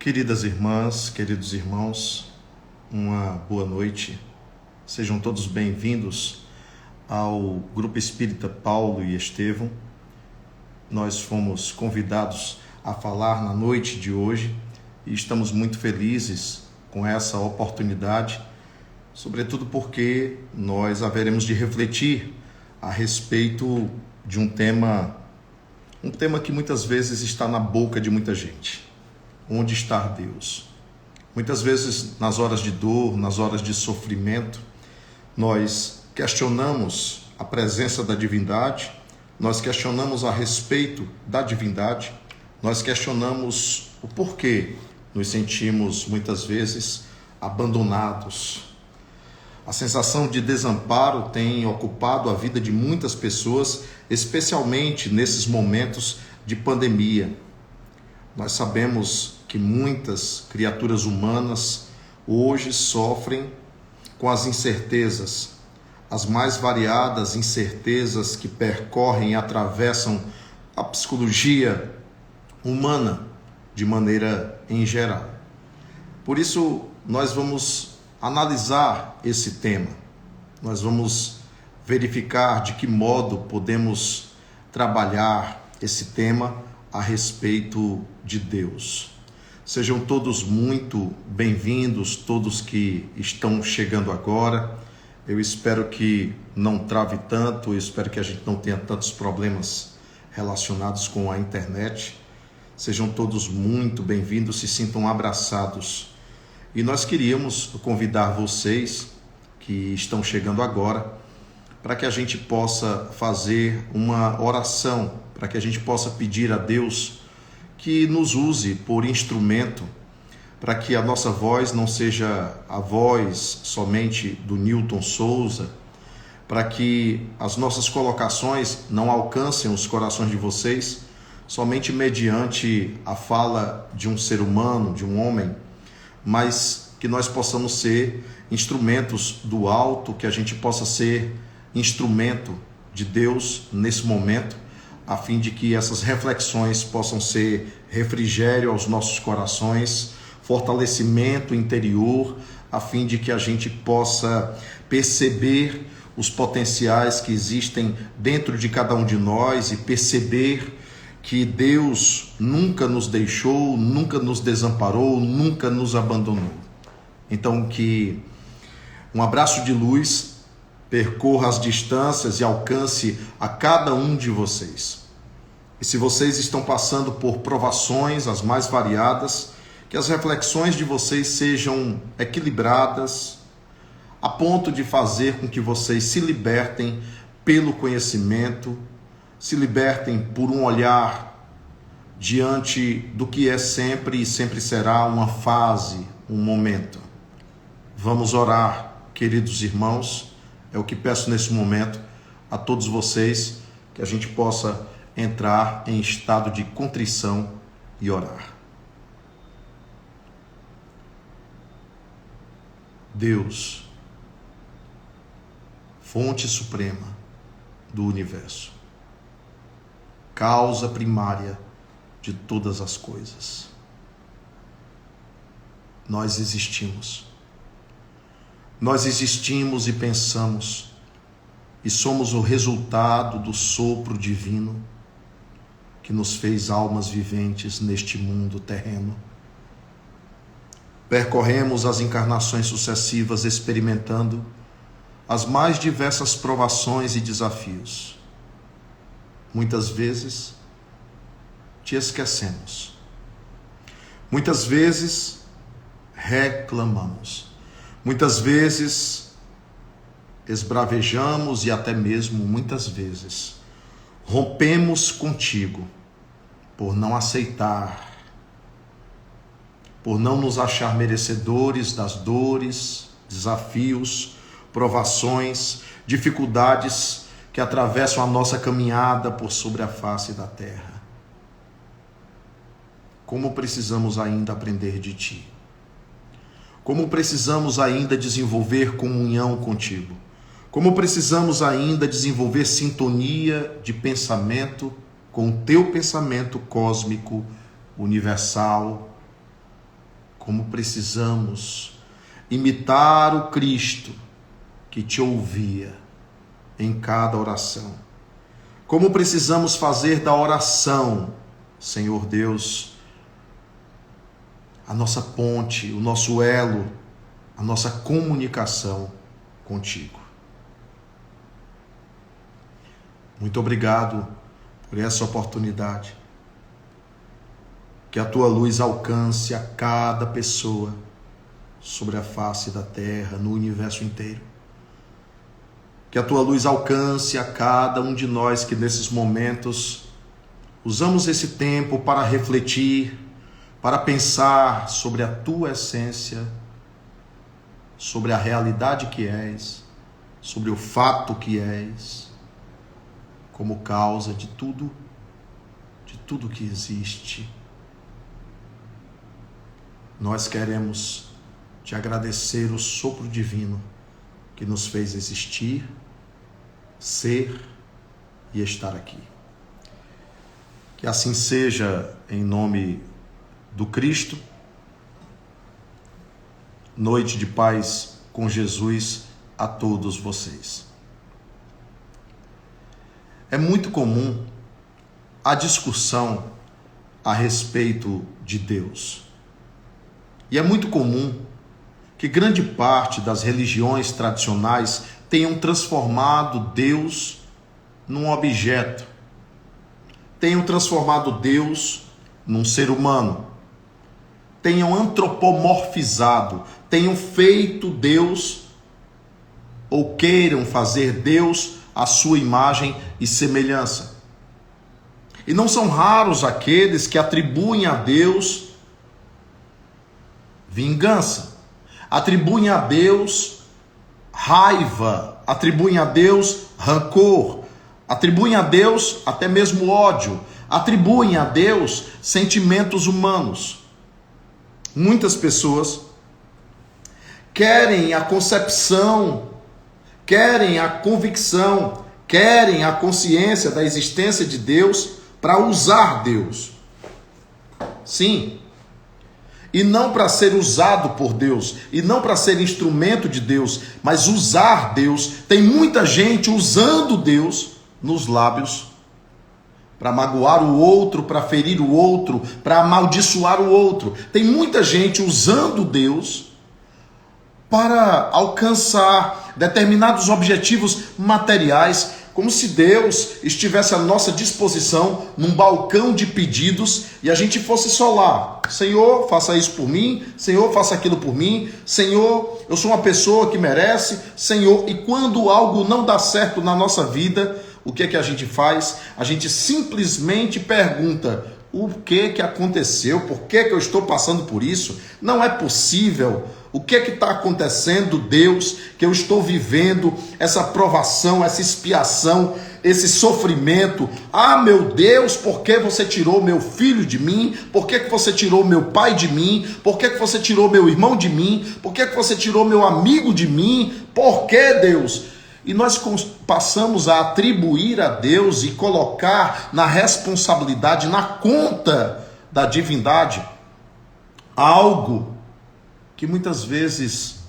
Queridas irmãs, queridos irmãos, uma boa noite. Sejam todos bem-vindos ao Grupo Espírita Paulo e Estevão. Nós fomos convidados a falar na noite de hoje e estamos muito felizes com essa oportunidade, sobretudo porque nós haveremos de refletir a respeito de um tema que muitas vezes está na boca de muita gente. Onde está Deus? Muitas vezes, nas horas de dor, nas horas de sofrimento, nós questionamos a presença da divindade, nós questionamos a respeito da divindade, nós questionamos o porquê nos sentimos muitas vezes abandonados. A sensação de desamparo tem ocupado a vida de muitas pessoas, especialmente nesses momentos de pandemia. Nós sabemos que muitas criaturas humanas hoje sofrem com as incertezas, as mais variadas incertezas que percorrem e atravessam a psicologia humana de maneira em geral. Por isso, nós vamos analisar esse tema, nós vamos verificar de que modo podemos trabalhar esse tema a respeito de Deus. Sejam todos muito bem-vindos, todos que estão chegando agora. Eu espero que não trave tanto, eu espero que a gente não tenha tantos problemas relacionados com a internet. Sejam todos muito bem-vindos, se sintam abraçados. E nós queríamos convidar vocês que estão chegando agora para que a gente possa fazer uma oração, para que a gente possa pedir a Deus que nos use por instrumento, para que a nossa voz não seja a voz somente do Newton Souza, para que as nossas colocações não alcancem os corações de vocês somente mediante a fala de um ser humano, de um homem, mas que nós possamos ser instrumentos do alto, que a gente possa ser instrumento de Deus nesse momento, a fim de que essas reflexões possam ser refrigério aos nossos corações, fortalecimento interior, a fim de que a gente possa perceber os potenciais que existem dentro de cada um de nós e perceber que Deus nunca nos deixou, nunca nos desamparou, nunca nos abandonou. Então, que um abraço de luz percorra as distâncias e alcance a cada um de vocês. E se vocês estão passando por provações as mais variadas, que as reflexões de vocês sejam equilibradas, a ponto de fazer com que vocês se libertem pelo conhecimento, se libertem por um olhar diante do que é sempre e sempre será uma fase, um momento. Vamos orar, queridos irmãos. É o que peço nesse momento a todos vocês, que a gente possa entrar em estado de contrição e orar. Deus, fonte suprema do universo, causa primária de todas as coisas. Nós existimos e pensamos, e somos o resultado do sopro divino que nos fez almas viventes neste mundo terreno. Percorremos as encarnações sucessivas experimentando as mais diversas provações e desafios. Muitas vezes te esquecemos. Muitas vezes reclamamos. Muitas vezes esbravejamos e até mesmo muitas vezes rompemos contigo por não aceitar, por não nos achar merecedores das dores, desafios, provações, dificuldades que atravessam a nossa caminhada por sobre a face da terra. Como precisamos ainda aprender de ti. Como precisamos ainda desenvolver comunhão contigo. Como precisamos ainda desenvolver sintonia de pensamento com o teu pensamento cósmico, universal, como precisamos imitar o Cristo que te ouvia em cada oração. Como precisamos fazer da oração, Senhor Deus, a nossa ponte, o nosso elo, a nossa comunicação contigo. Muito obrigado por essa oportunidade. Que a tua luz alcance a cada pessoa sobre a face da terra, no universo inteiro. Que a tua luz alcance a cada um de nós que nesses momentos usamos esse tempo para refletir, para pensar sobre a tua essência, sobre a realidade que és, sobre o fato que és, como causa de tudo que existe. Nós queremos te agradecer o sopro divino que nos fez existir, ser e estar aqui. Que assim seja, em nome do Cristo. Noite de paz com Jesus a todos vocês. É muito comum a discussão a respeito de Deus. E é muito comum que grande parte das religiões tradicionais tenham transformado Deus num objeto, tenham transformado Deus num ser humano, tenham antropomorfizado, tenham feito Deus ou queiram fazer Deus à sua imagem e semelhança. E não são raros aqueles que atribuem a Deus vingança, atribuem a Deus raiva, atribuem a Deus rancor, atribuem a Deus até mesmo ódio, atribuem a Deus sentimentos humanos. Muitas pessoas querem a concepção, querem a convicção, querem a consciência da existência de Deus para usar Deus. Sim. E não para ser usado por Deus, e não para ser instrumento de Deus, mas usar Deus. Tem muita gente usando Deus nos lábios para magoar o outro, para ferir o outro, para amaldiçoar o outro. Tem muita gente usando Deus para alcançar determinados objetivos materiais, como se Deus estivesse à nossa disposição num balcão de pedidos e a gente fosse só lá. Senhor, faça isso por mim. Senhor, faça aquilo por mim. Senhor, eu sou uma pessoa que merece. Senhor, e quando algo não dá certo na nossa vida, o que é que a gente faz? A gente simplesmente pergunta: o que que aconteceu? Por que que eu estou passando por isso? Não é possível. O que está acontecendo, Deus, que eu estou vivendo essa provação, essa expiação, esse sofrimento? Ah, meu Deus, por que você tirou meu filho de mim? Por que você tirou meu pai de mim? Por que você tirou meu irmão de mim? Por que você tirou meu amigo de mim? Por que, Deus? E nós passamos a atribuir a Deus e colocar na responsabilidade, na conta da divindade, algo que muitas vezes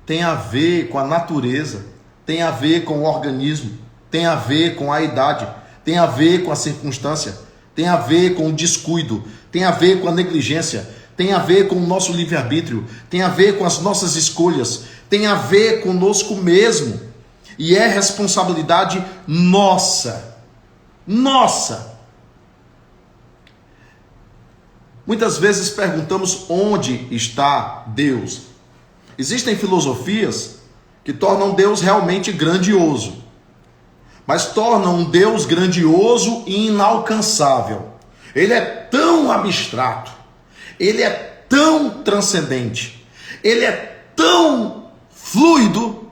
tem a ver com a natureza, tem a ver com o organismo, tem a ver com a idade, tem a ver com a circunstância, tem a ver com o descuido, tem a ver com a negligência, tem a ver com o nosso livre-arbítrio, tem a ver com as nossas escolhas, tem a ver conosco mesmo. E é responsabilidade nossa. Nossa! Muitas vezes perguntamos onde está Deus. Existem filosofias que tornam Deus realmente grandioso, mas tornam um Deus grandioso e inalcançável. Ele é tão abstrato, ele é tão transcendente, ele é tão fluido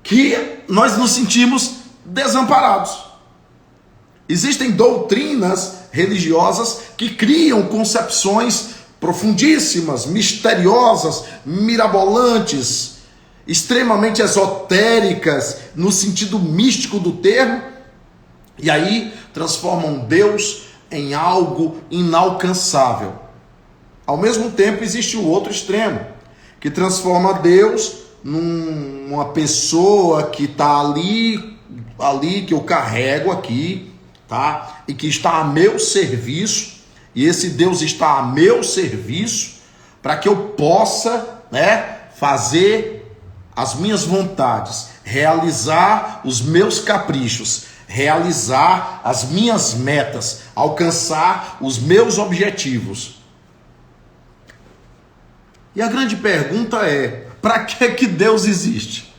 que nós nos sentimos desamparados. Existem doutrinas religiosas que criam concepções profundíssimas, misteriosas, mirabolantes, extremamente esotéricas no sentido místico do termo, e aí transformam Deus em algo inalcançável. Ao mesmo tempo, existe o outro extremo, que transforma Deus numa pessoa que está ali, que eu carrego aqui, tá? E que está a meu serviço, e esse Deus está a meu serviço para que eu possa, fazer as minhas vontades, realizar os meus caprichos, realizar as minhas metas, alcançar os meus objetivos. E a grande pergunta é: para que Deus existe?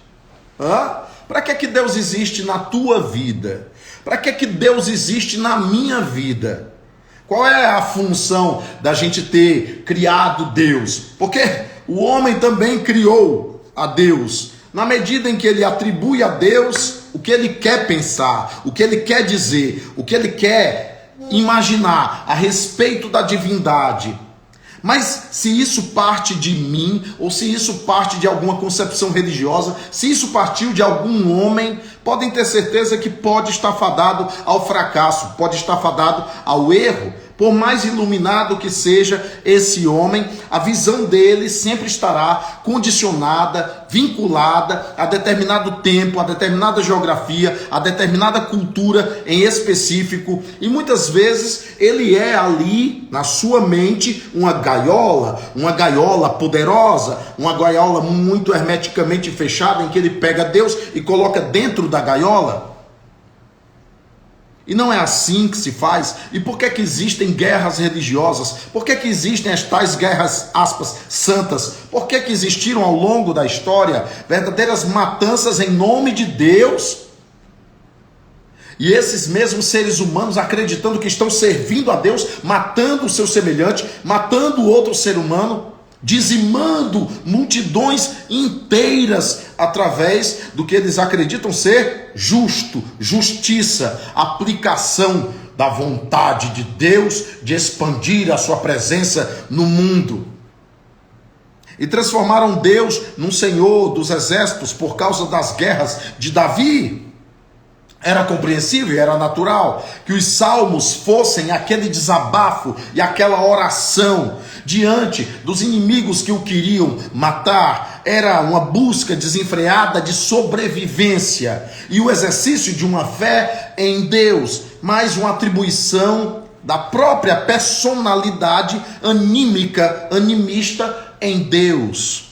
Para que Deus existe na tua vida? Para que Deus existe na minha vida? Qual é a função da gente ter criado Deus? Porque o homem também criou a Deus, na medida em que ele atribui a Deus o que ele quer pensar, o que ele quer dizer, o que ele quer imaginar a respeito da divindade. Mas se isso parte de mim, ou se isso parte de alguma concepção religiosa, se isso partiu de algum homem, podem ter certeza que pode estar fadado ao fracasso, pode estar fadado ao erro. Por mais iluminado que seja esse homem, a visão dele sempre estará condicionada, vinculada a determinado tempo, a determinada geografia, a determinada cultura em específico. E muitas vezes ele é ali, na sua mente, uma gaiola poderosa, uma gaiola muito hermeticamente fechada, em que ele pega Deus e coloca dentro da gaiola. E não é assim que se faz. E por que existem guerras religiosas? Por que existem as tais guerras, aspas, santas? Por que existiram ao longo da história verdadeiras matanças em nome de Deus? E esses mesmos seres humanos acreditando que estão servindo a Deus, matando o seu semelhante, matando o outro ser humano, dizimando multidões inteiras através do que eles acreditam ser justiça, aplicação da vontade de Deus de expandir a sua presença no mundo. E transformaram Deus num senhor dos exércitos por causa das guerras de Davi. Era compreensível, era natural que os salmos fossem aquele desabafo e aquela oração diante dos inimigos que o queriam matar. Era uma busca desenfreada de sobrevivência e o exercício de uma fé em Deus, mais uma atribuição da própria personalidade animista em Deus.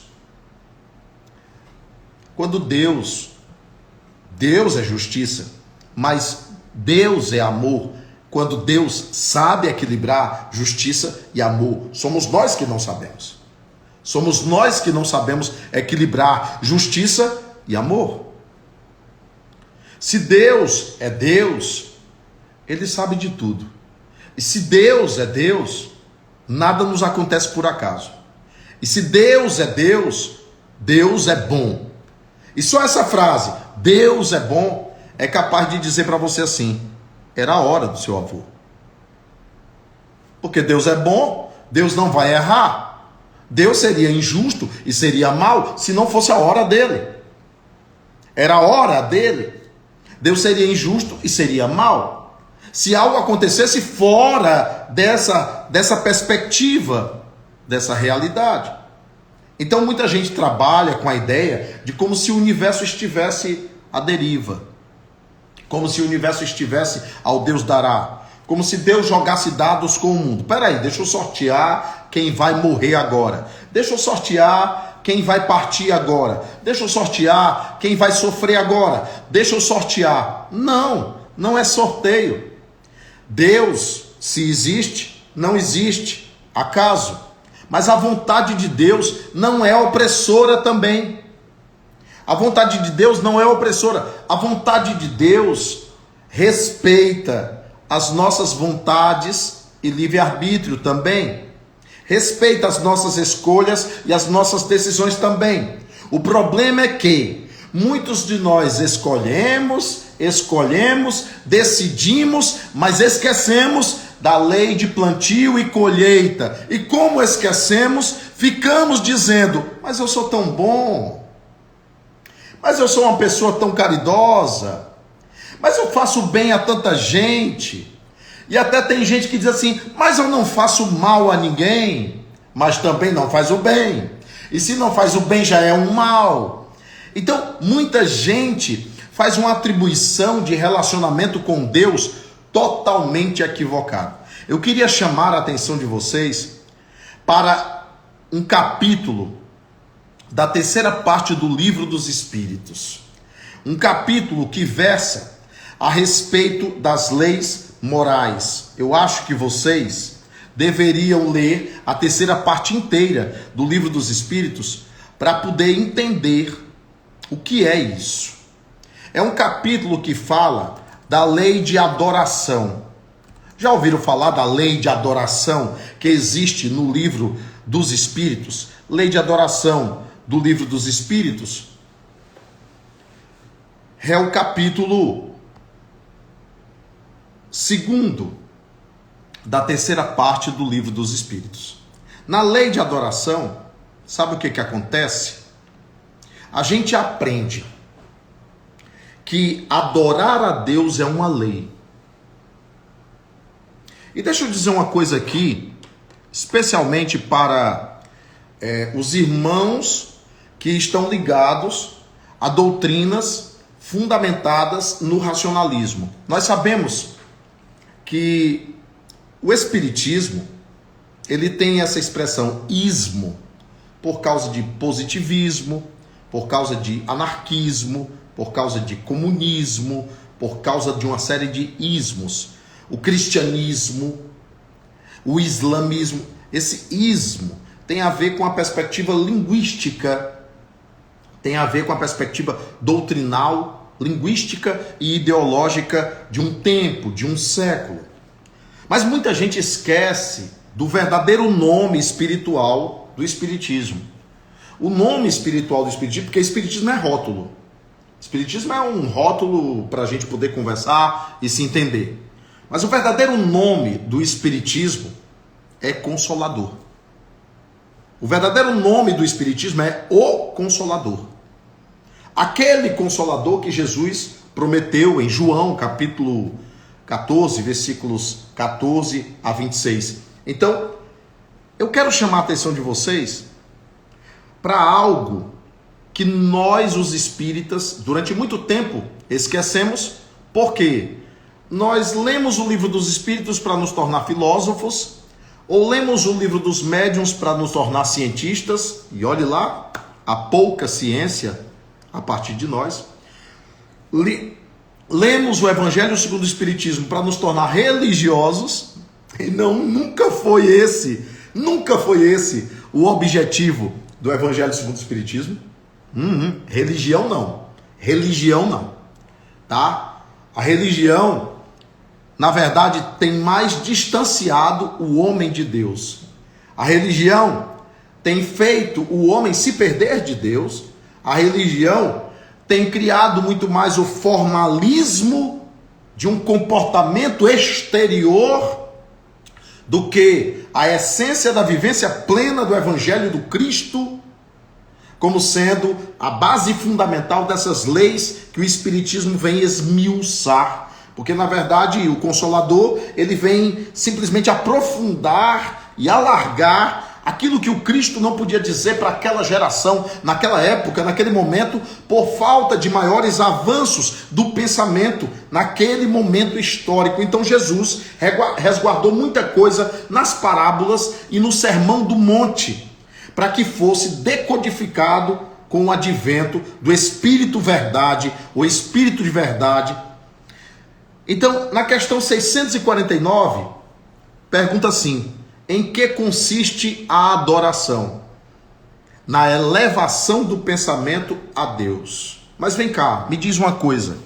Quando Deus é justiça, mas Deus é amor. Quando Deus sabe equilibrar justiça e amor, somos nós que não sabemos. Somos nós que não sabemos equilibrar justiça e amor. Se Deus é Deus, Ele sabe de tudo. E se Deus é Deus, nada nos acontece por acaso. E se Deus é Deus, Deus é bom. E só essa frase, Deus é bom, é capaz de dizer para você assim: era a hora do seu avô. Porque Deus é bom, Deus não vai errar. Deus seria injusto e seria mau se não fosse a hora dele. Era a hora dele. Deus seria injusto e seria mau se algo acontecesse fora dessa perspectiva, dessa realidade. Então muita gente trabalha com a ideia de como se o universo estivesse à deriva, como se o universo estivesse ao Deus dará, como se Deus jogasse dados com o mundo. Peraí, deixa eu sortear quem vai morrer agora, deixa eu sortear quem vai partir agora, deixa eu sortear quem vai sofrer agora, deixa eu sortear. Não é sorteio. Deus, se existe, não existe acaso. Mas a vontade de Deus não é opressora também. A vontade de Deus não é opressora. A vontade de Deus respeita as nossas vontades e livre-arbítrio também. Respeita as nossas escolhas e as nossas decisões também. O problema é que muitos de nós escolhemos, decidimos, mas esquecemos da lei de plantio e colheita. E como esquecemos, ficamos dizendo: mas eu sou tão bom, mas eu sou uma pessoa tão caridosa, mas eu faço bem a tanta gente. E até tem gente que diz assim: mas eu não faço mal a ninguém. mas também não faz o bem. E se não faz o bem, já é um mal. Então, muita gente faz uma atribuição de relacionamento com Deus totalmente equivocado. Eu queria chamar a atenção de vocês para um capítulo da terceira parte do Livro dos Espíritos. Um capítulo que versa a respeito das leis morais. Eu acho que vocês deveriam ler a terceira parte inteira do Livro dos Espíritos para poder entender o que é isso. É um capítulo que fala da lei de adoração. Já ouviram falar da lei de adoração que existe no Livro dos Espíritos? Lei de adoração do Livro dos Espíritos é o capítulo 2º da terceira parte do Livro dos Espíritos. Na lei de adoração, sabe o que acontece? A gente aprende que adorar a Deus é uma lei. E deixa eu dizer uma coisa aqui, especialmente para os irmãos que estão ligados a doutrinas fundamentadas no racionalismo. Nós sabemos que o Espiritismo, ele tem essa expressão ismo, por causa de positivismo, por causa de anarquismo, por causa de comunismo, por causa de uma série de ismos. O cristianismo, o islamismo, esse ismo tem a ver com a perspectiva linguística, tem a ver com a perspectiva doutrinal, linguística e ideológica de um tempo, de um século. Mas muita gente esquece do verdadeiro nome espiritual do Espiritismo. O nome espiritual do Espiritismo, porque Espiritismo é rótulo. Espiritismo é um rótulo para a gente poder conversar e se entender. Mas o verdadeiro nome do Espiritismo é Consolador. O verdadeiro nome do Espiritismo é o Consolador. Aquele Consolador que Jesus prometeu em João, capítulo 14, versículos 14 a 26. Então, eu quero chamar a atenção de vocês para algo que nós, os espíritas, durante muito tempo esquecemos, porque nós lemos o Livro dos Espíritos para nos tornar filósofos, ou lemos o Livro dos Médiuns para nos tornar cientistas, e olhe lá, há pouca ciência a partir de nós. Lemos o Evangelho segundo o Espiritismo para nos tornar religiosos, e nunca foi esse o objetivo do Evangelho segundo o Espiritismo. Religião não, tá? A religião, na verdade, tem mais distanciado o homem de Deus. A religião tem feito o homem se perder de Deus. A religião tem criado muito mais o formalismo de um comportamento exterior do que a essência da vivência plena do Evangelho do Cristo, como sendo a base fundamental dessas leis que o Espiritismo vem esmiuçar. Porque, na verdade, o Consolador, ele vem simplesmente aprofundar e alargar aquilo que o Cristo não podia dizer para aquela geração, naquela época, naquele momento, por falta de maiores avanços do pensamento naquele momento histórico. Então Jesus resguardou muita coisa nas parábolas e no Sermão do Monte, para que fosse decodificado com o advento do Espírito Verdade, o Espírito de Verdade. Então, na questão 649, pergunta assim: em que consiste a adoração? Na elevação do pensamento a Deus. Mas vem cá, me diz uma coisa.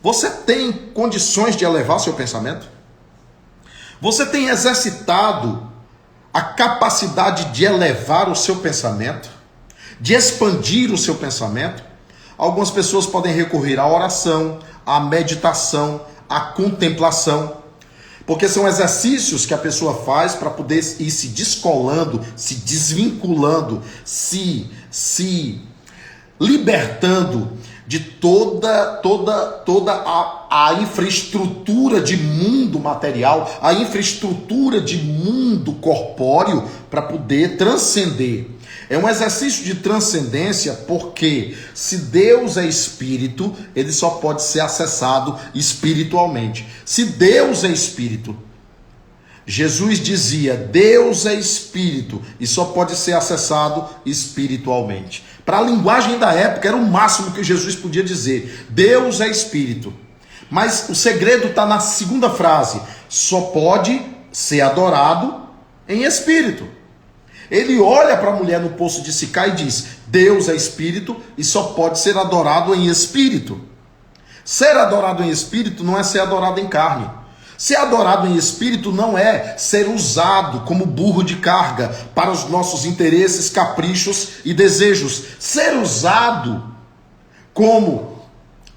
Você tem condições de elevar seu pensamento? Você tem exercitado a capacidade de elevar o seu pensamento? De expandir o seu pensamento? Algumas pessoas podem recorrer à oração, à meditação, à contemplação, porque são exercícios que a pessoa faz para poder ir se descolando, se desvinculando, se libertando de toda a infraestrutura de mundo material, a infraestrutura de mundo corpóreo, para poder transcender. É um exercício de transcendência, porque se Deus é espírito, ele só pode ser acessado espiritualmente. Se Deus é espírito, Jesus dizia, Deus é espírito e só pode ser acessado espiritualmente. Para a linguagem da época era o máximo que Jesus podia dizer, Deus é espírito. Mas o segredo está na segunda frase, só pode ser adorado em espírito. Ele olha para a mulher no poço de Sicá e diz, Deus é espírito e só pode ser adorado em espírito. Ser adorado em espírito não é ser adorado em carne. Ser adorado em espírito não é ser usado como burro de carga para os nossos interesses, caprichos e desejos. Ser usado como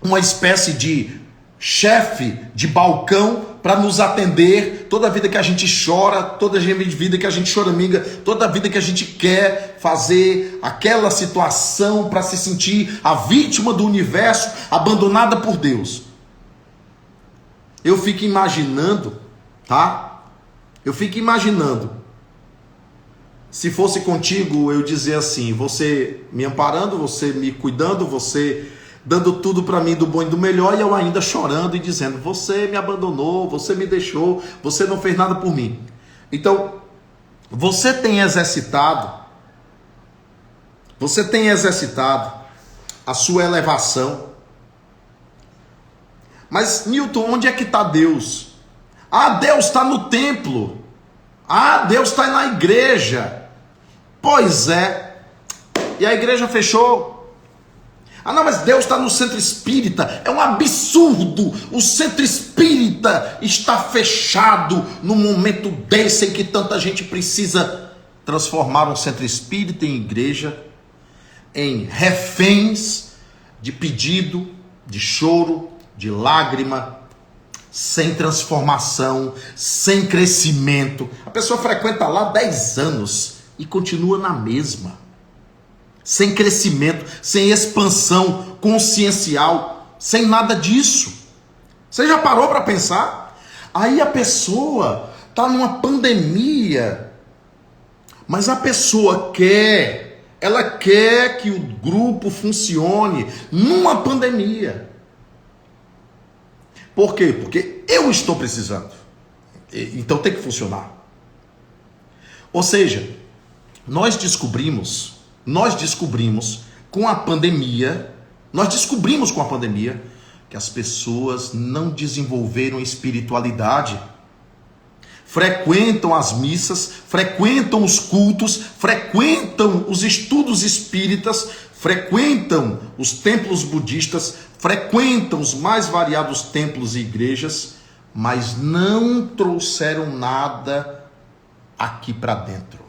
uma espécie de chefe de balcão para nos atender toda a vida que a gente chora, toda a vida que a gente choraminga, toda a vida que a gente quer fazer aquela situação para se sentir a vítima do universo, abandonada por Deus. Eu fico imaginando, tá? Eu fico imaginando, se fosse contigo, eu dizer assim, você me amparando, você me cuidando, você dando tudo para mim do bom e do melhor, e eu ainda chorando e dizendo, você me abandonou, você me deixou, você não fez nada por mim. Então, você tem exercitado a sua elevação. Mas, Newton, onde é que está Deus? Ah, Deus está no templo. Ah, Deus está na igreja. Pois é. E a igreja fechou. Ah, não, mas Deus está no centro espírita. É um absurdo. O centro espírita está fechado num momento desse em que tanta gente precisa transformar um centro espírita em igreja, em reféns de pedido, de choro, de lágrima, sem transformação, sem crescimento. A pessoa frequenta lá 10 anos e continua na mesma. Sem crescimento, sem expansão consciencial, sem nada disso. Você já parou para pensar? Aí a pessoa está numa pandemia, mas a pessoa ela quer que o grupo funcione numa pandemia. Por quê? Porque eu estou precisando. Então tem que funcionar. Ou seja, nós descobrimos com a pandemia que as pessoas não desenvolveram espiritualidade. Frequentam as missas, frequentam os cultos, frequentam os estudos espíritas, frequentam os templos budistas, frequentam os mais variados templos e igrejas, mas não trouxeram nada aqui para dentro.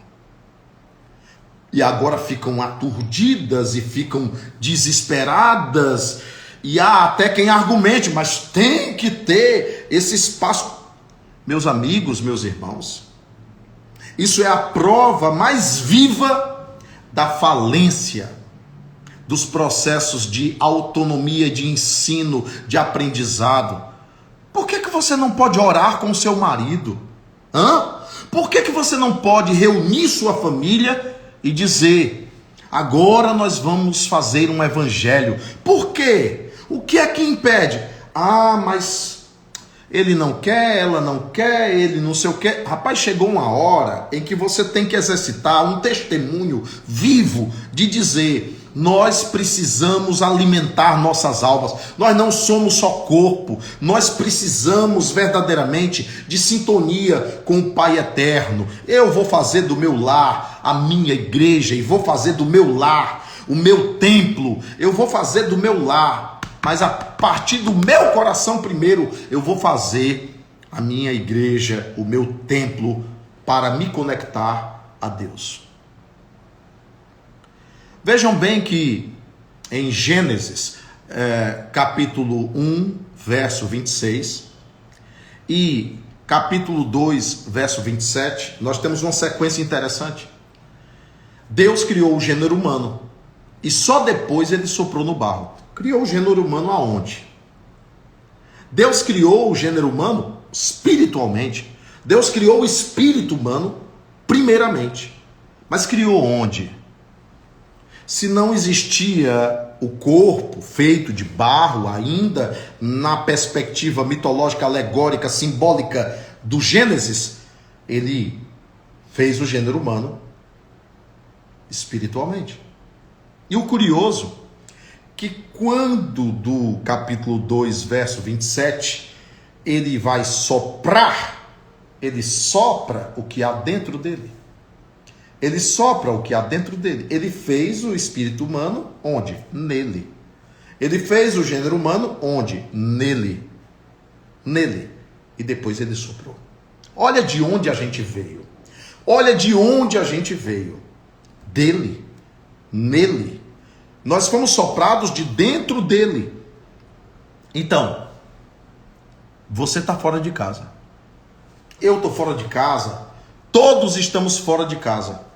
E agora ficam aturdidas e ficam desesperadas, e há até quem argumente, mas tem que ter esse espaço. Meus amigos, meus irmãos, isso é a prova mais viva da falência dos processos de autonomia, de ensino, de aprendizado. Por que você não pode orar com o seu marido? Por que você não pode reunir sua família e dizer, agora nós vamos fazer um evangelho? Por quê? O que é que impede? Ah, mas ele não quer, ela não quer, ele não sei o quê. Rapaz, chegou uma hora em que você tem que exercitar um testemunho vivo de dizer, nós precisamos alimentar nossas almas. Nós não somos só corpo. Nós precisamos verdadeiramente de sintonia com o Pai Eterno. Eu vou fazer do meu lar a minha igreja, e vou fazer do meu lar o meu templo. Eu vou fazer do meu lar, mas a partir do meu coração primeiro, eu vou fazer a minha igreja, o meu templo, para me conectar a Deus. Vejam bem que em Gênesis, capítulo 1, verso 26, e capítulo 2, verso 27, nós temos uma sequência interessante. Deus criou o gênero humano. E só depois ele soprou no barro. Criou o gênero humano aonde? Deus criou o gênero humano espiritualmente. Deus criou o espírito humano primeiramente. Mas criou onde? Se não existia o corpo feito de barro ainda na perspectiva mitológica, alegórica, simbólica do Gênesis, ele fez o gênero humano espiritualmente. E o curioso, que quando do capítulo 2, verso 27, ele vai soprar, ele sopra o que há dentro dele. Ele sopra o que há dentro dele. Ele fez o espírito humano onde? Nele. Ele fez o gênero humano onde? Nele. Nele. E depois ele soprou. Olha de onde a gente veio. Olha de onde a gente veio. Dele. Nele. Nós fomos soprados de dentro dele. Então, você está fora de casa. Eu estou fora de casa. Todos estamos fora de casa.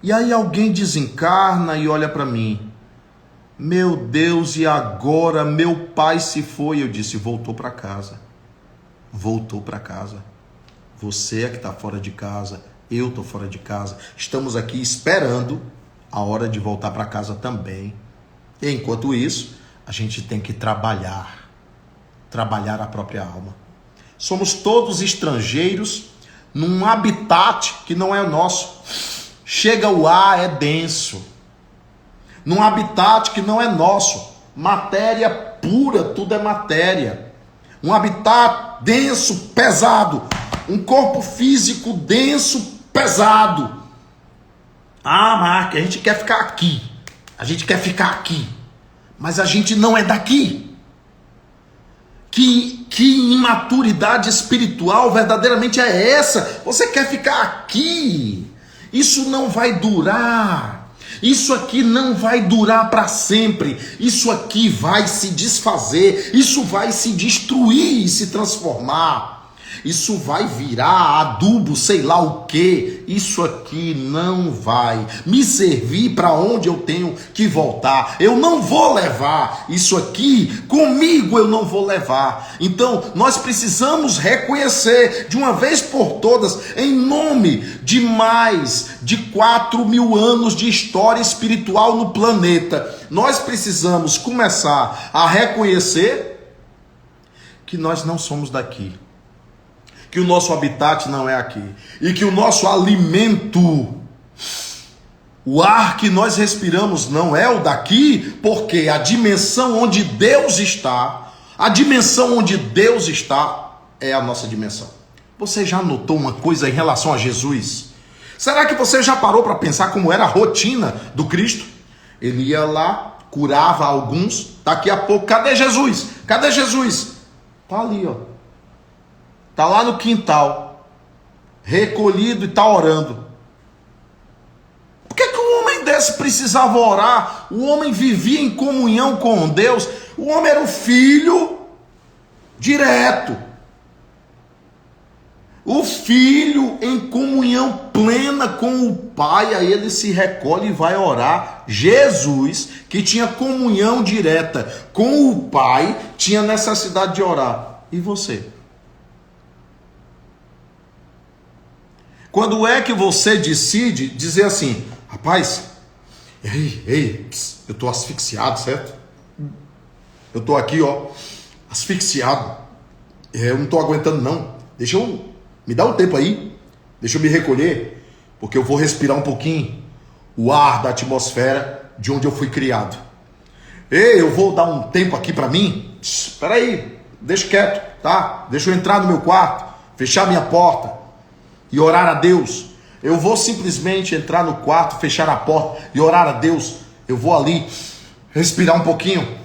E aí alguém desencarna e olha para mim. Meu Deus, e agora meu pai se foi? Eu disse, voltou para casa. Voltou para casa. Você é que está fora de casa. Eu estou fora de casa. Estamos aqui esperando a hora de voltar para casa também. E enquanto isso, a gente tem que trabalhar. Trabalhar a própria alma. Somos todos estrangeiros num habitat que não é o nosso. Chega o ar, é denso. Num habitat que não é nosso. Matéria pura, tudo é matéria. Um habitat denso, pesado. Um corpo físico denso, pesado. Ah, Mark, a gente quer ficar aqui. A gente quer ficar aqui. Mas a gente não é daqui. Que imaturidade espiritual verdadeiramente é essa? Você quer ficar aqui? Isso não vai durar. Isso aqui não vai durar para sempre. Isso aqui vai se desfazer. Isso vai se destruir e se transformar. Isso vai virar adubo, sei lá o que. Isso aqui não vai me servir para onde eu tenho que voltar. Eu não vou levar isso aqui comigo, eu não vou levar. Então nós precisamos reconhecer de uma vez por todas, em nome de mais de 4.000 anos de história espiritual no planeta, nós precisamos começar a reconhecer que nós não somos daqui. Que o nosso habitat não é aqui. E que o nosso alimento, o ar que nós respiramos não é o daqui, porque a dimensão onde Deus está, a dimensão onde Deus está é a nossa dimensão. Você já notou uma coisa em relação a Jesus? Será que você já parou para pensar como era a rotina do Cristo? Ele ia lá, curava alguns, daqui a pouco, cadê Jesus? Cadê Jesus? Tá ali, ó. Está lá no quintal, recolhido e está orando. Por que um homem desse precisava orar? O homem vivia em comunhão com Deus. O homem era o filho direto. O filho em comunhão plena com o Pai. Aí ele se recolhe e vai orar. Jesus, que tinha comunhão direta com o Pai, tinha necessidade de orar. E você? Quando é que você decide dizer assim, rapaz, eu estou asfixiado, certo? Eu estou aqui, ó, asfixiado. Eu não estou aguentando, não. Me dá um tempo aí, deixa eu me recolher, porque eu vou respirar um pouquinho o ar da atmosfera de onde eu fui criado. Eu vou dar um tempo aqui para mim. Espera aí, deixa quieto, tá? Deixa eu entrar no meu quarto, fechar minha porta e orar a Deus. Eu vou simplesmente entrar no quarto, fechar a porta e orar a Deus. Eu vou ali respirar um pouquinho,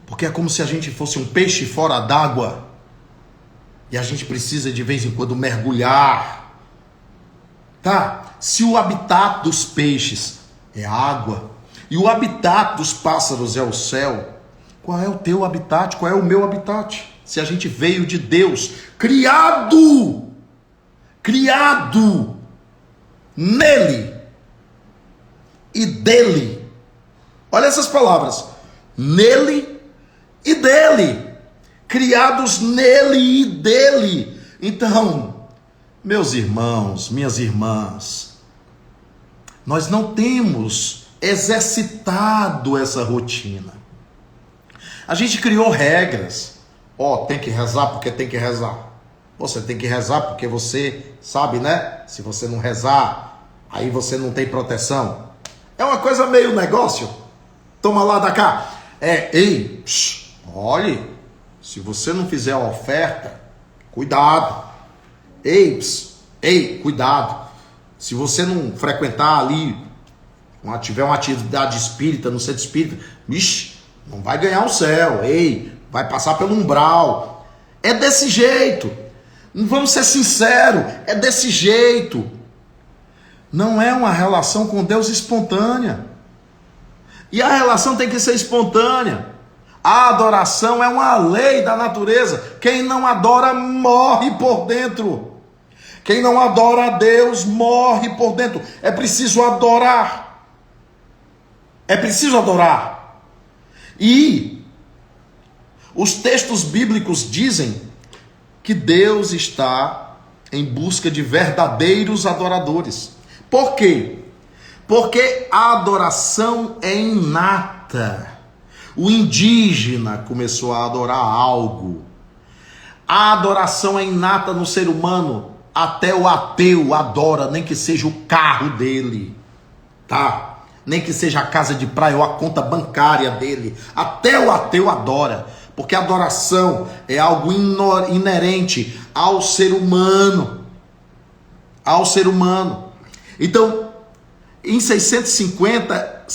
porque é como se a gente fosse um peixe fora d'água e a gente precisa de vez em quando mergulhar, tá? Se o habitat dos peixes é a água e o habitat dos pássaros é o céu, qual é o teu habitat? Qual é o meu habitat? Se a gente veio de Deus, criado nele, e dele. Olha essas palavras. Nele e dele. Criados nele e dele. Então, meus irmãos, minhas irmãs, nós não temos exercitado essa rotina. A gente criou regras. Tem que rezar porque tem que rezar. Você tem que rezar porque você sabe, né? Se você não rezar, aí você não tem proteção. É uma coisa meio negócio. Toma lá da cá. Olhe, se você não fizer a oferta, cuidado. Cuidado. Se você não frequentar ali, tiver uma atividade espírita, no centro espírita, não vai ganhar o céu. Vai passar pelo umbral. É desse jeito. Vamos ser sinceros, é desse jeito. Não é uma relação com Deus espontânea. E a relação tem que ser espontânea. A adoração é uma lei da natureza. Quem não adora morre por dentro. Quem não adora a Deus morre por dentro. É preciso adorar. É preciso adorar. E os textos bíblicos dizem que Deus está em busca de verdadeiros adoradores. Por quê? Porque a adoração é inata. O indígena começou a adorar algo. A adoração é inata no ser humano. Até o ateu adora, nem que seja o carro dele, tá? Nem que seja a casa de praia ou a conta bancária dele. Até o ateu adora. Porque a adoração é algo inerente ao ser humano. Ao ser humano. Então, em 650,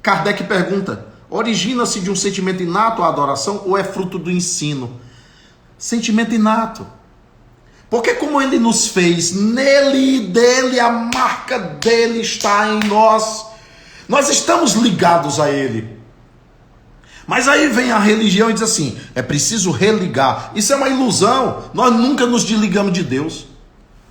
Kardec pergunta: origina-se de um sentimento inato a adoração ou é fruto do ensino? Sentimento inato. Porque como ele nos fez, nele e dele, a marca dele está em nós. Nós estamos ligados a ele. Mas aí vem a religião e diz assim: é preciso religar. Isso é uma ilusão. Nós nunca nos desligamos de Deus.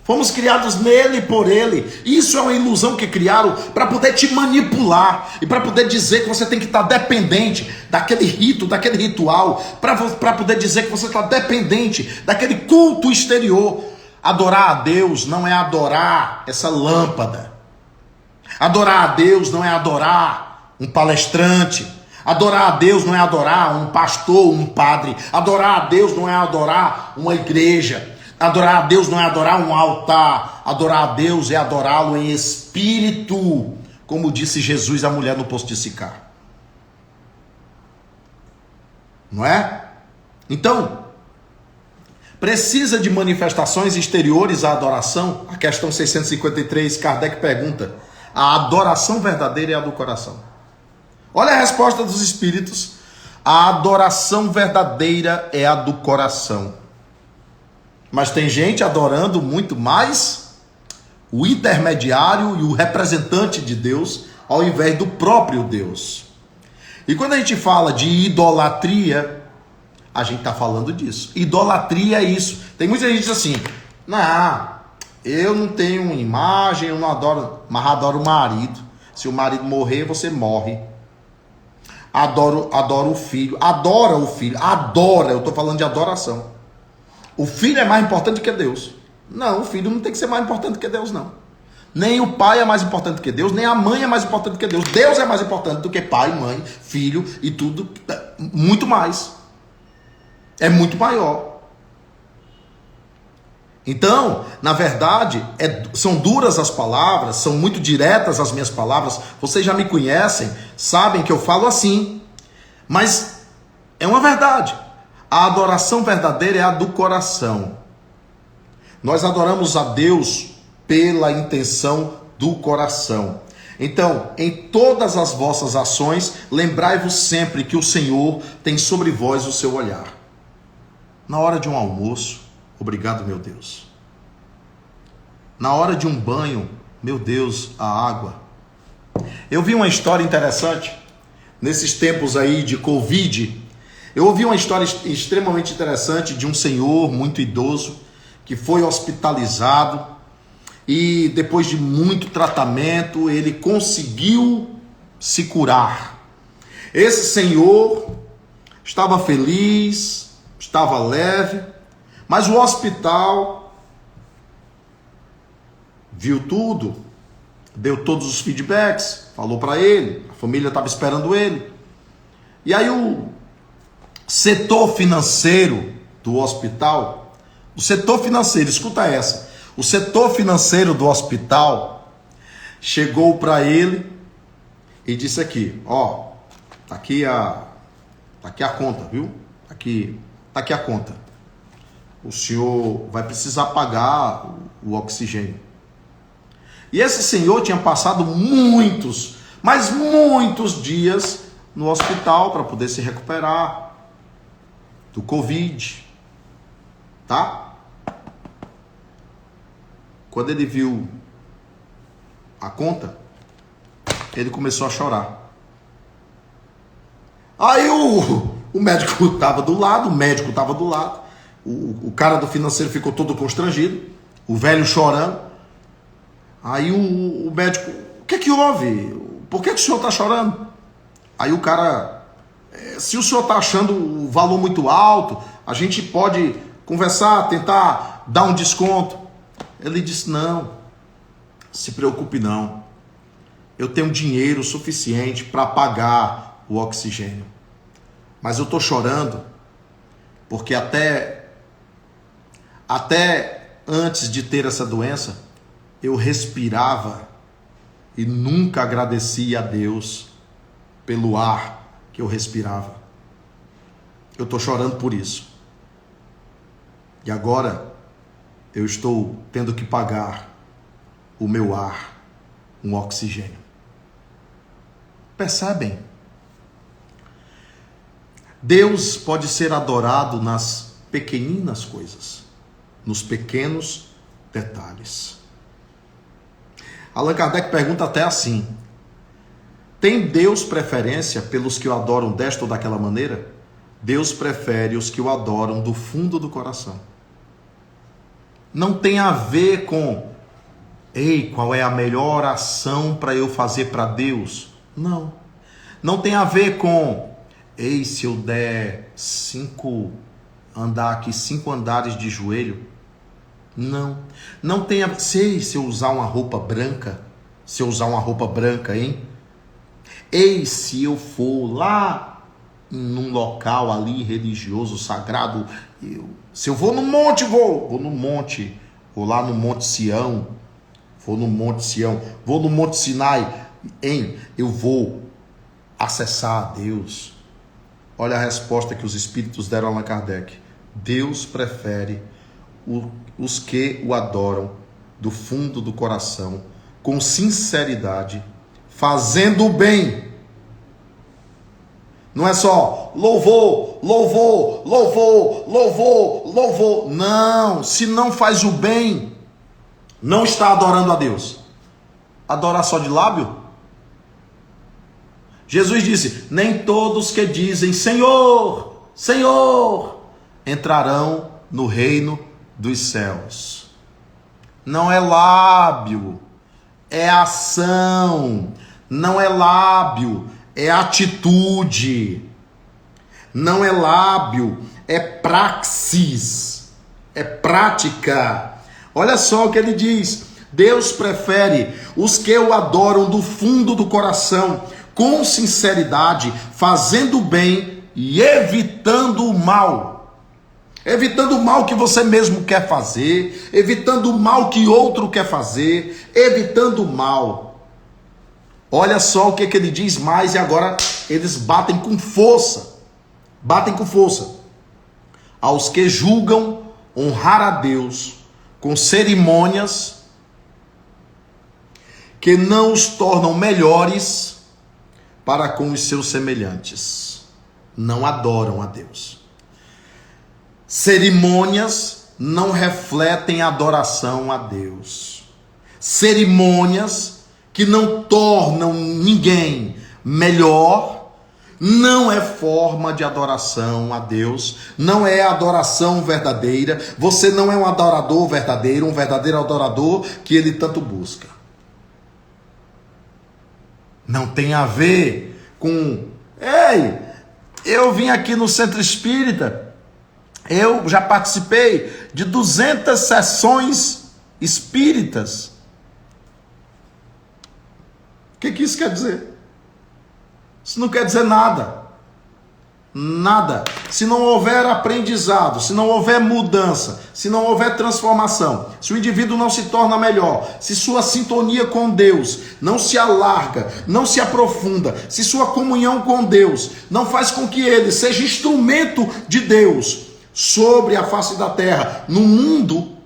Fomos criados nele e por ele. Isso é uma ilusão que criaram para poder te manipular e para poder dizer que você tem que estar dependente daquele rito, daquele ritual, para poder dizer que você está dependente daquele culto exterior. Adorar a Deus não é adorar essa lâmpada. Adorar a Deus não é adorar um palestrante. Adorar a Deus não é adorar um pastor, um padre. Adorar a Deus não é adorar uma igreja. Adorar a Deus não é adorar um altar. Adorar a Deus é adorá-lo em espírito, como disse Jesus à mulher no poço de Sicar. Não é? Então, precisa de manifestações exteriores à adoração? A questão 653, Kardec pergunta: a adoração verdadeira é a do coração. Olha a resposta dos espíritos: a adoração verdadeira é a do coração. Mas tem gente adorando muito mais o intermediário e o representante de Deus, ao invés do próprio Deus. E quando a gente fala de idolatria, a gente está falando disso. Idolatria é isso. Tem muita gente que diz assim: não, eu não tenho imagem, eu não adoro, mas adoro o marido. Se o marido morrer, você morre. Adoro o filho. Adora o filho. Adora, eu estou falando de adoração. O filho é mais importante que Deus. Não, o filho não tem que ser mais importante que Deus, não. Nem o pai é mais importante que Deus, nem a mãe é mais importante que Deus. Deus é mais importante do que pai, mãe, filho e tudo. Muito mais. É muito maior. Então, na verdade, são duras as palavras, são muito diretas as minhas palavras. Vocês já me conhecem, sabem que eu falo assim. Mas é uma verdade. A adoração verdadeira é a do coração. Nós adoramos a Deus pela intenção do coração. Então, em todas as vossas ações, lembrai-vos sempre que o Senhor tem sobre vós o seu olhar. Na hora de um almoço, obrigado, meu Deus. Na hora de um banho, meu Deus, a água. Eu vi uma história interessante, nesses tempos aí de Covid. Eu ouvi uma história extremamente interessante de um senhor muito idoso que foi hospitalizado e depois de muito tratamento, ele conseguiu se curar. Esse senhor estava feliz, estava leve, mas o hospital viu tudo, deu todos os feedbacks, falou para ele, a família estava esperando ele. E aí o setor financeiro do hospital, o setor financeiro, escuta essa, o setor financeiro do hospital chegou para ele e disse aqui, ó, tá aqui a conta, viu? Tá aqui a conta. O senhor vai precisar pagar o oxigênio. E esse senhor tinha passado muitos, mas muitos dias no hospital para poder se recuperar do Covid, tá? Quando ele viu a conta, ele começou a chorar. Aí o médico estava do lado, o cara do financeiro ficou todo constrangido, o velho chorando. Aí o médico, o que houve? Por que o senhor está chorando? Aí o cara, se o senhor está achando o valor muito alto, a gente pode conversar, tentar dar um desconto. Ele disse, não, se preocupe não. Eu tenho dinheiro suficiente para pagar o oxigênio. Mas eu estou chorando porque até antes de ter essa doença, eu respirava e nunca agradecia a Deus pelo ar que eu respirava. Eu estou chorando por isso. E agora eu estou tendo que pagar o meu ar, um oxigênio. Percebem? Deus pode ser adorado nas pequeninas coisas, nos pequenos detalhes. Allan Kardec pergunta até assim: tem Deus preferência pelos que o adoram desta ou daquela maneira? Deus prefere os que o adoram do fundo do coração. Não tem a ver com, ei, qual é a melhor ação para eu fazer para Deus? Não. Não tem a ver com, ei, se eu der 5 andares de joelho. Não. Não tem a ver, sei, se eu usar uma roupa branca, hein? Ei, se eu for lá num local ali religioso, sagrado, se eu vou no monte, vou no monte, vou lá no Monte Sião, vou no Monte Sinai, hein? Eu vou acessar a Deus. Olha a resposta que os espíritos deram a Allan Kardec. Deus prefere os que o adoram do fundo do coração, com sinceridade, fazendo o bem. Não é só louvor. Não, se não faz o bem, não está adorando a Deus. Adorar só de lábio? Jesus disse, nem todos que dizem Senhor, Senhor, entrarão no reino dos céus. Não é lábio, é ação. Não é lábio, é atitude. Não é lábio, é praxis, é prática. Olha só o que ele diz: Deus prefere os que o adoram do fundo do coração, com sinceridade, fazendo o bem e evitando o mal. Evitando o mal que você mesmo quer fazer, evitando o mal que outro quer fazer, evitando o mal. Olha só o que ele diz mais, e agora eles batem com força. Batem com força. Aos que julgam honrar a Deus com cerimônias que não os tornam melhores para com os seus semelhantes. Não adoram a Deus. Cerimônias não refletem adoração a Deus. Cerimônias que não tornam ninguém melhor, Não é forma de adoração a Deus, não é adoração verdadeira. Você não é um adorador verdadeiro, um verdadeiro adorador que ele tanto busca. Não tem a ver com, ei, eu vim aqui no Centro Espírita, eu já participei de 200 sessões espíritas. O que isso quer dizer? Isso não quer dizer nada. Nada. Se não houver aprendizado, se não houver mudança, se não houver transformação, se o indivíduo não se torna melhor, se sua sintonia com Deus não se alarga, não se aprofunda, se sua comunhão com Deus não faz com que ele seja instrumento de Deus sobre a face da terra, no mundo,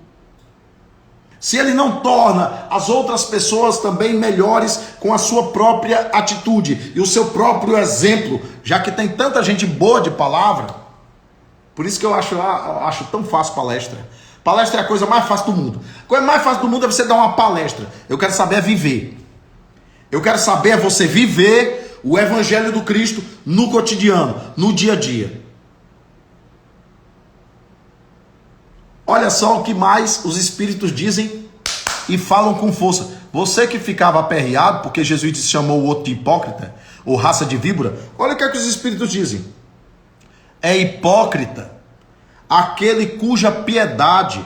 se ele não torna as outras pessoas também melhores com a sua própria atitude e o seu próprio exemplo, já que tem tanta gente boa de palavra, por isso que eu acho tão fácil palestra. Palestra é a coisa mais fácil do mundo. A coisa mais fácil do mundo é você dar uma palestra. Eu quero saber é viver. Eu quero saber é você viver o evangelho do Cristo no cotidiano, no dia a dia. Olha só o que mais os espíritos dizem e falam com força. Você que ficava aperreado porque Jesus chamou o outro de hipócrita ou raça de víbora, olha o que é que os espíritos dizem. É hipócrita aquele cuja piedade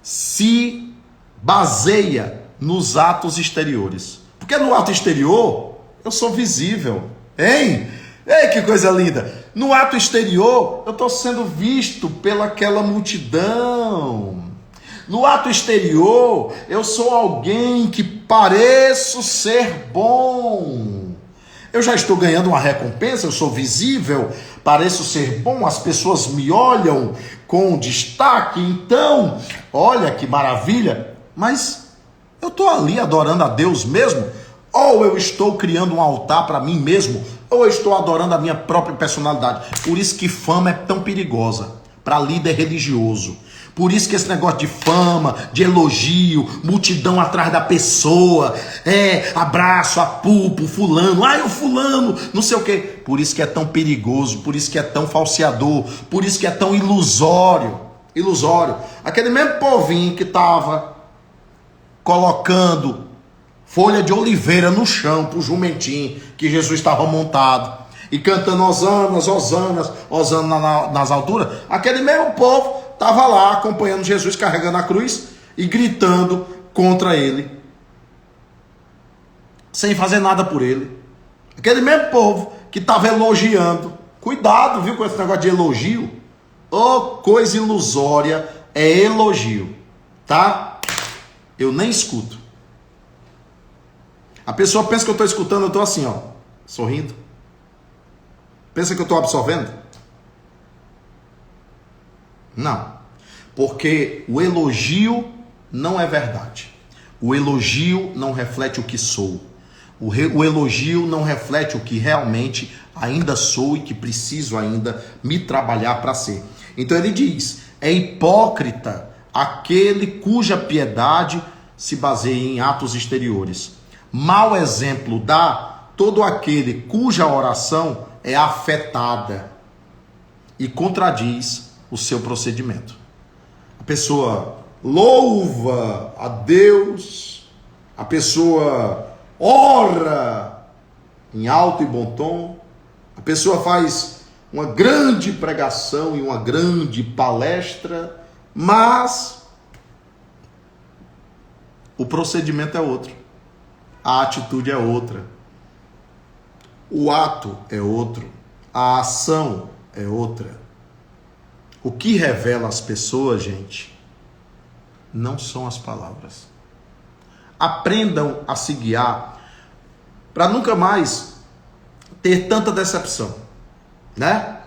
se baseia nos atos exteriores. Porque no ato exterior eu sou visível, hein? Ei, que coisa linda! No ato exterior, eu estou sendo visto pelaquela multidão. No ato exterior, eu sou alguém que pareço ser bom. Eu já estou ganhando uma recompensa, eu sou visível, pareço ser bom, as pessoas me olham com destaque. Então, olha que maravilha. Mas eu estou ali adorando a Deus mesmo? Ou eu estou criando um altar para mim mesmo? Ou eu estou adorando a minha própria personalidade? Por isso que fama é tão perigosa para líder religioso. Por isso que esse negócio de fama, de elogio, multidão atrás da pessoa, abraço, apulpo, fulano, o fulano, não sei o quê. Por isso que é tão perigoso, por isso que é tão falseador, por isso que é tão ilusório. Aquele mesmo povinho que estava colocando folha de oliveira no chão pro jumentinho que Jesus estava montado e cantando hosanas, hosanas, hosanas nas alturas, aquele mesmo povo estava lá acompanhando Jesus carregando a cruz e gritando contra ele, sem fazer nada por ele. Aquele mesmo povo que estava elogiando. Cuidado, viu, com esse negócio de elogio. Coisa ilusória é elogio, tá? Eu nem escuto. A pessoa pensa que eu estou escutando, eu estou assim, ó, sorrindo. Pensa que eu estou absorvendo? Não. Porque o elogio não é verdade. O elogio não reflete o que sou. O elogio não reflete o que realmente ainda sou e que preciso ainda me trabalhar para ser. Então ele diz, é hipócrita aquele cuja piedade se baseia em atos exteriores. Mau exemplo dá todo aquele cuja oração é afetada e contradiz o seu procedimento. A pessoa louva a Deus, a pessoa ora em alto e bom tom, a pessoa faz uma grande pregação e uma grande palestra, mas o procedimento é outro, a atitude é outra, o ato é outro, a ação é outra. O que revela as pessoas, gente, não são as palavras. Aprendam a se guiar para nunca mais ter tanta decepção, né?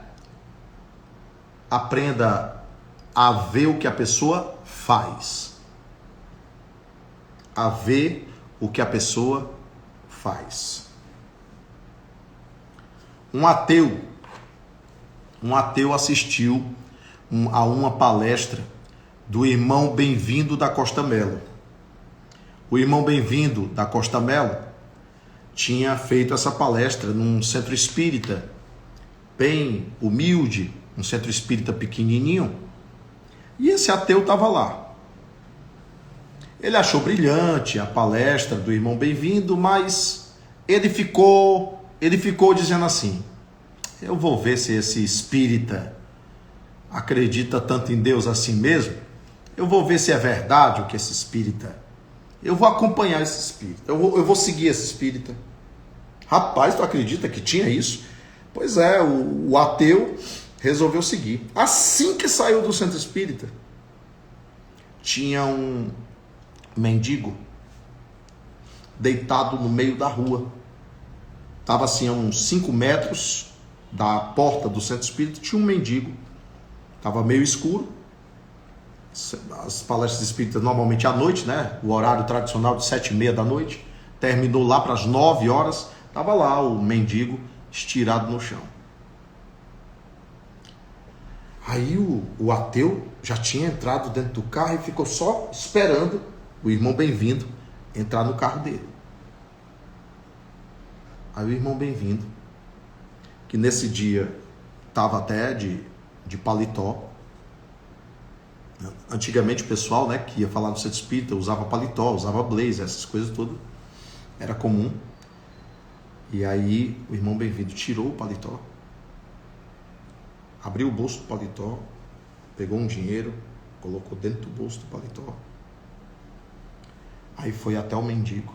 Aprenda a ver o que a pessoa faz. A ver o que a pessoa faz. Um ateu assistiu a uma palestra do irmão Bem-vindo da Costa Mello. O irmão Bem-vindo da Costa Mello tinha feito essa palestra num centro espírita, bem humilde, um centro espírita pequenininho, e esse ateu estava lá. Ele achou brilhante a palestra do irmão Bem-vindo, mas ele ficou dizendo assim: eu vou ver se esse espírita acredita tanto em Deus assim mesmo, eu vou ver se é verdade o que esse espírita, eu vou acompanhar esse espírita, eu vou seguir esse espírita. Rapaz, tu acredita que tinha isso? Pois é, o ateu resolveu seguir. Assim que saiu do centro espírita, tinha um mendigo deitado no meio da rua. Estava assim a uns 5 metros da porta do centro espírita, tinha um mendigo. Estava meio escuro. As palestras espíritas normalmente à noite, né? O horário tradicional de 7h30 da noite. Terminou lá para as 9 horas. Estava lá o mendigo estirado no chão. Aí o ateu já tinha entrado dentro do carro e ficou só esperando o irmão Bem-vindo entrar no carro dele. Aí o irmão Bem-vindo, que nesse dia estava até de paletó. Antigamente o pessoal, né, que ia falar no centro espírita usava paletó, usava blazer, essas coisas tudo. Era comum. E aí o irmão Bem-vindo tirou o paletó, abriu o bolso do paletó, pegou um dinheiro, colocou dentro do bolso do paletó. Aí foi até o mendigo,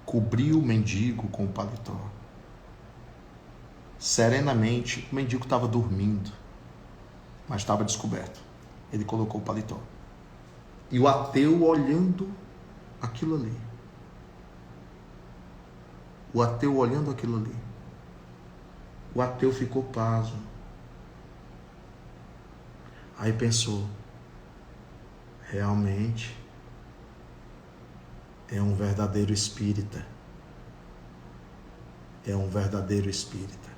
cobriu o mendigo com o paletó. Serenamente, o mendigo estava dormindo, mas estava descoberto. Ele colocou o paletó. E o ateu olhando aquilo ali. O ateu olhando aquilo ali. O ateu ficou pasmo. Aí pensou: realmente é um verdadeiro espírita. É um verdadeiro espírita.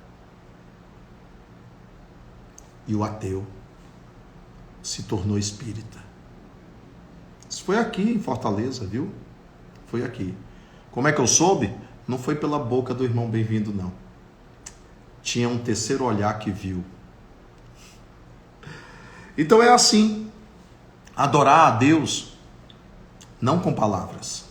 E o ateu se tornou espírita. Isso foi aqui em Fortaleza, viu? Foi aqui. Como é que eu soube? Não foi pela boca do irmão Bem-vindo, não. Tinha um terceiro olhar que viu. Então é assim. Adorar a Deus não com palavras.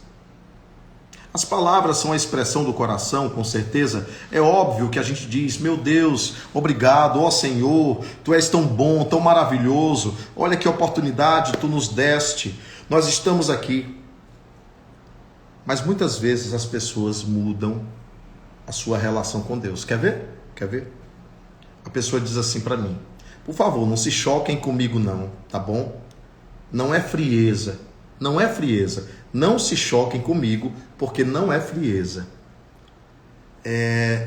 As palavras são a expressão do coração, com certeza. É óbvio que a gente diz: meu Deus, obrigado, ó Senhor, Tu és tão bom, tão maravilhoso. Olha que oportunidade Tu nos deste. Nós estamos aqui. Mas muitas vezes as pessoas mudam a sua relação com Deus. Quer ver? Quer ver? A pessoa diz assim para mim: por favor, não se choquem comigo não, tá bom? Não é frieza, não é frieza. Não se choquem comigo, porque não é frieza.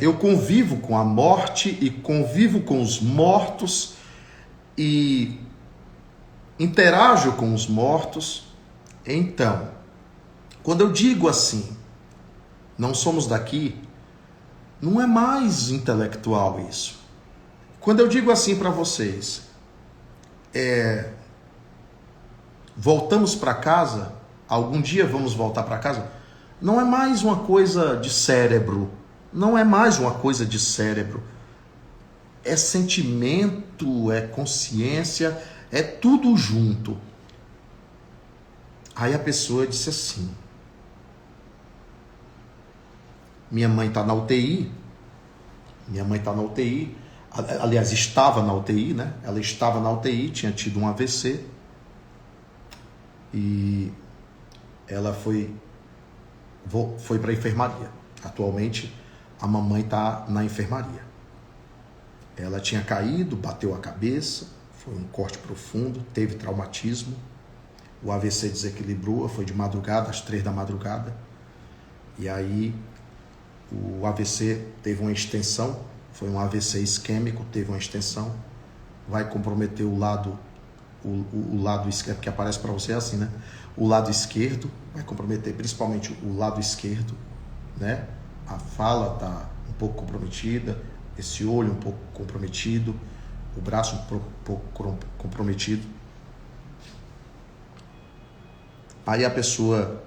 Eu convivo com a morte e convivo com os mortos e interajo com os mortos. Então, quando eu digo assim, não somos daqui, não é mais intelectual isso. Quando eu digo assim para vocês, voltamos para casa, algum dia vamos voltar para casa, não é mais uma coisa de cérebro, não é mais uma coisa de cérebro. É sentimento, é consciência, é tudo junto. Aí a pessoa disse assim: minha mãe está na UTI, aliás, estava na UTI, né? Ela estava na UTI, tinha tido um AVC e ela foi para a enfermaria. Atualmente, a mamãe está na enfermaria. Ela tinha caído, bateu a cabeça, foi um corte profundo, teve traumatismo, o AVC desequilibrou, foi de madrugada, às 3 da madrugada, e aí o AVC teve uma extensão, foi um AVC isquêmico, teve uma extensão, vai comprometer o lado esquerdo, que aparece para você assim, né? O lado esquerdo, vai comprometer principalmente o lado esquerdo, né? A fala está um pouco comprometida, esse olho um pouco comprometido, o braço um pouco comprometido. Aí a pessoa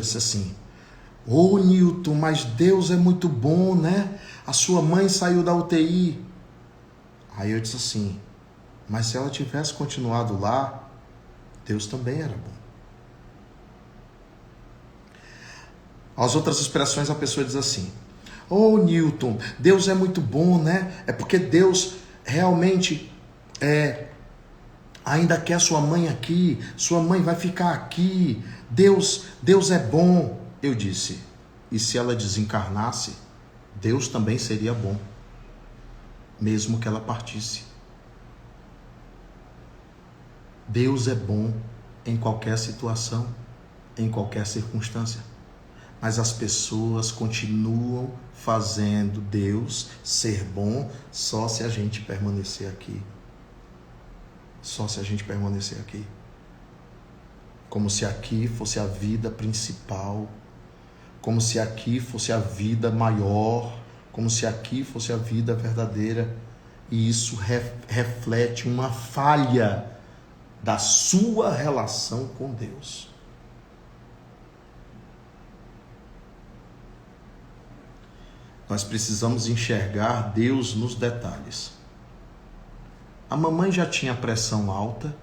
disse assim: Ô Newton, mas Deus é muito bom, né? A sua mãe saiu da UTI. Aí eu disse assim, mas se ela tivesse continuado lá, Deus também era bom. As outras expressões a pessoa diz assim, ô Newton, Deus é muito bom, né? É porque Deus realmente ainda quer sua mãe aqui, sua mãe vai ficar aqui, Deus é bom. Eu disse, e se ela desencarnasse, Deus também seria bom, mesmo que ela partisse. Deus é bom em qualquer situação, em qualquer circunstância. Mas as pessoas continuam fazendo Deus ser bom só se a gente permanecer aqui. Só se a gente permanecer aqui. Como se aqui fosse a vida principal. Como se aqui fosse a vida maior. Como se aqui fosse a vida verdadeira. E isso reflete uma falha da sua relação com Deus. Nós precisamos enxergar Deus nos detalhes. A mamãe já tinha pressão alta,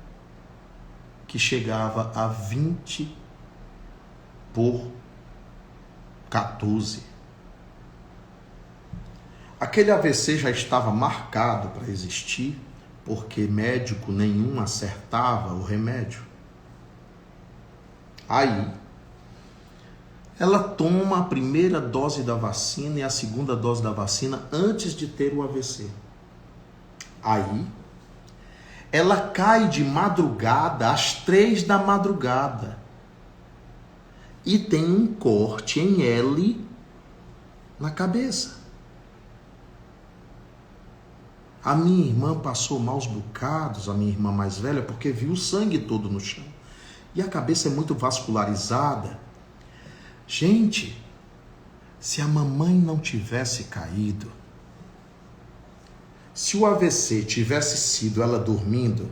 que chegava a 20/14. Aquele AVC já estava marcado para existir, porque médico nenhum acertava o remédio. Aí, ela toma a primeira dose da vacina e a segunda dose da vacina antes de ter o AVC. Aí, ela cai de madrugada, às 3 da madrugada. E tem um corte em L na cabeça. A minha irmã passou maus bocados, a minha irmã mais velha, porque viu o sangue todo no chão. E a cabeça é muito vascularizada. Gente, se a mamãe não tivesse caído, se o AVC tivesse sido ela dormindo,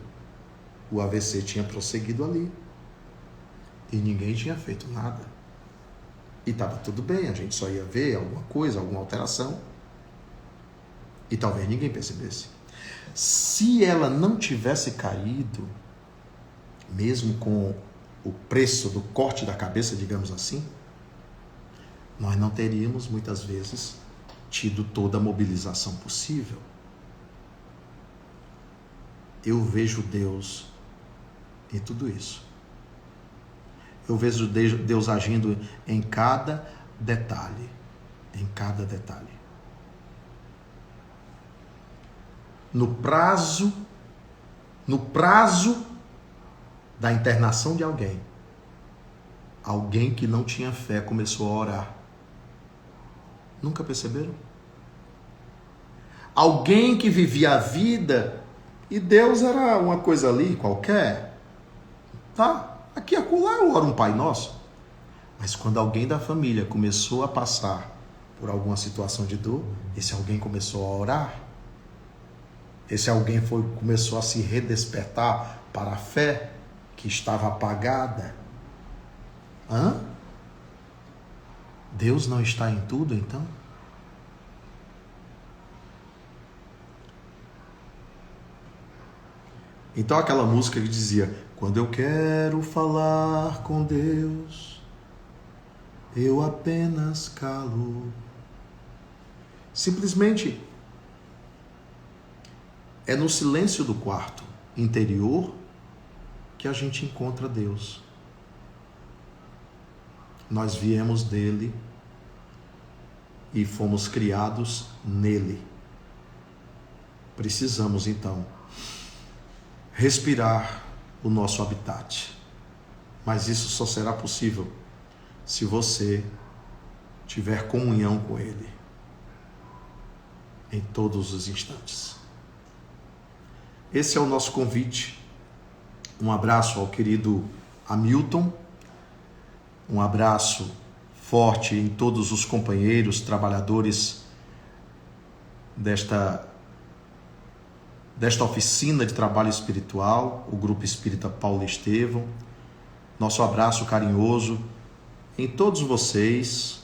o AVC tinha prosseguido ali. E ninguém tinha feito nada. E estava tudo bem, a gente só ia ver alguma coisa, alguma alteração. E talvez ninguém percebesse. Se ela não tivesse caído, mesmo com o preço do corte da cabeça, digamos assim, nós não teríamos, muitas vezes, tido toda a mobilização possível. Eu vejo Deus em tudo isso. Eu vejo Deus agindo em cada detalhe. Em cada detalhe. No prazo da internação de alguém que não tinha fé começou a orar. Nunca perceberam? Alguém que vivia a vida e Deus era uma coisa ali qualquer. Tá? Aqui e acolá eu oro um Pai Nosso. Mas quando alguém da família começou a passar por alguma situação de dor, esse alguém começou a orar. Esse alguém começou a se redespertar para a fé que estava apagada. Deus não está em tudo, então? Então aquela música que dizia, quando eu quero falar com Deus, eu apenas calo. Simplesmente é no silêncio do quarto interior que a gente encontra Deus. Nós viemos dele e fomos criados nele. Precisamos, então, respirar o nosso habitat. Mas isso só será possível se você tiver comunhão com ele em todos os instantes. Esse é o nosso convite. Um abraço ao querido Hamilton. Um abraço forte em todos os companheiros, trabalhadores desta oficina de trabalho espiritual, o Grupo Espírita Paulo e Estevão. Nosso abraço carinhoso em todos vocês.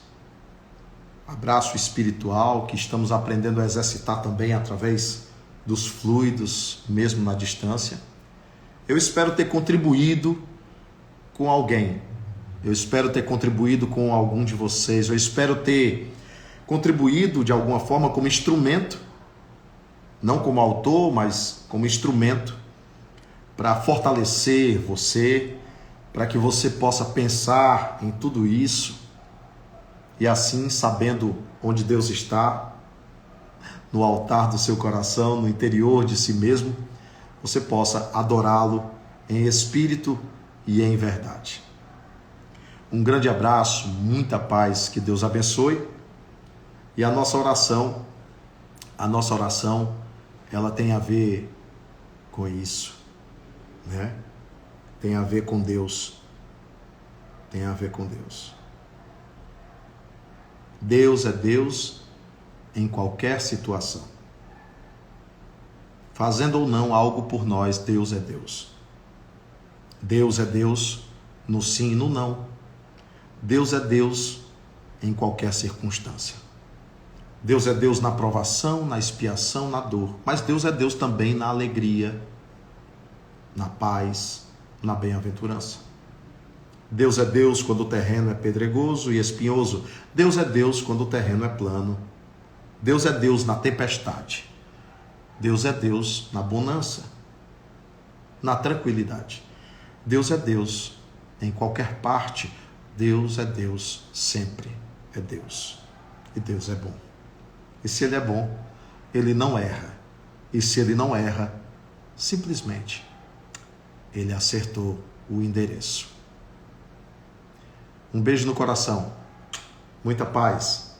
Abraço espiritual que estamos aprendendo a exercitar também através dos fluidos, mesmo na distância. Eu espero ter contribuído com alguém. Eu espero ter contribuído com algum de vocês. Eu espero ter contribuído de alguma forma como instrumento, não como autor, mas como instrumento para fortalecer você, para que você possa pensar em tudo isso e assim, sabendo onde Deus está, no altar do seu coração, no interior de si mesmo, você possa adorá-lo em espírito e em verdade. Um grande abraço, muita paz, que Deus abençoe. E a nossa oração, ela tem a ver com isso, né? Tem a ver com Deus. Tem a ver com Deus. Deus é Deus em qualquer situação. Fazendo ou não algo por nós, Deus é Deus. Deus é Deus no sim e no não. Deus é Deus em qualquer circunstância. Deus é Deus na provação, na expiação, na dor. Mas Deus é Deus também na alegria, na paz, na bem-aventurança. Deus é Deus quando o terreno é pedregoso e espinhoso. Deus é Deus quando o terreno é plano. Deus é Deus na tempestade. Deus é Deus na bonança, na tranquilidade. Deus é Deus em qualquer parte. Deus é Deus sempre. É Deus. E Deus é bom. E se Ele é bom, Ele não erra. E se Ele não erra, simplesmente Ele acertou o endereço. Um beijo no coração. Muita paz.